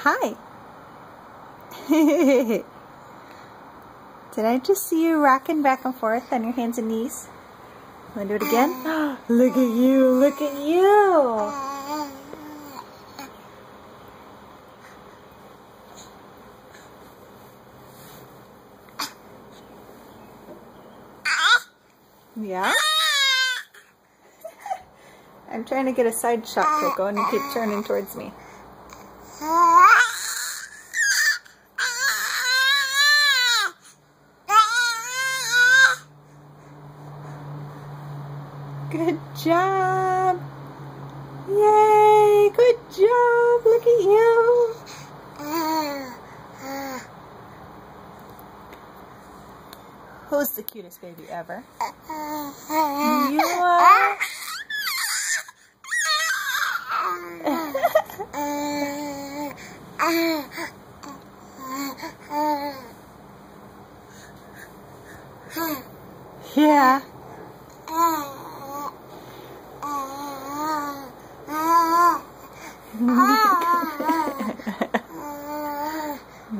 Hi. Did I just see you rocking back and forth on your hands and knees? Want to do it again? Look at you, look at you. Yeah? I'm trying to get a side shot, Coco, and you keep turning towards me. Good job! Yay! Good job! Look at you! Who's the cutest baby ever? You are! Yeah.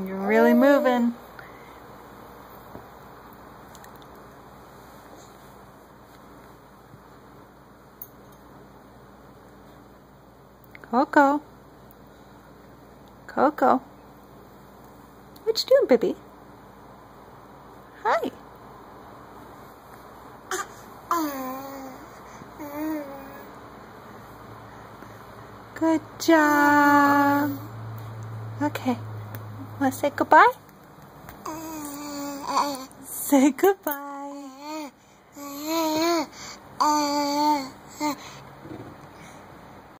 You're really moving. Coco. Coco. What you doing, baby? Hi. Good job. Okay. Want to say goodbye? Say goodbye.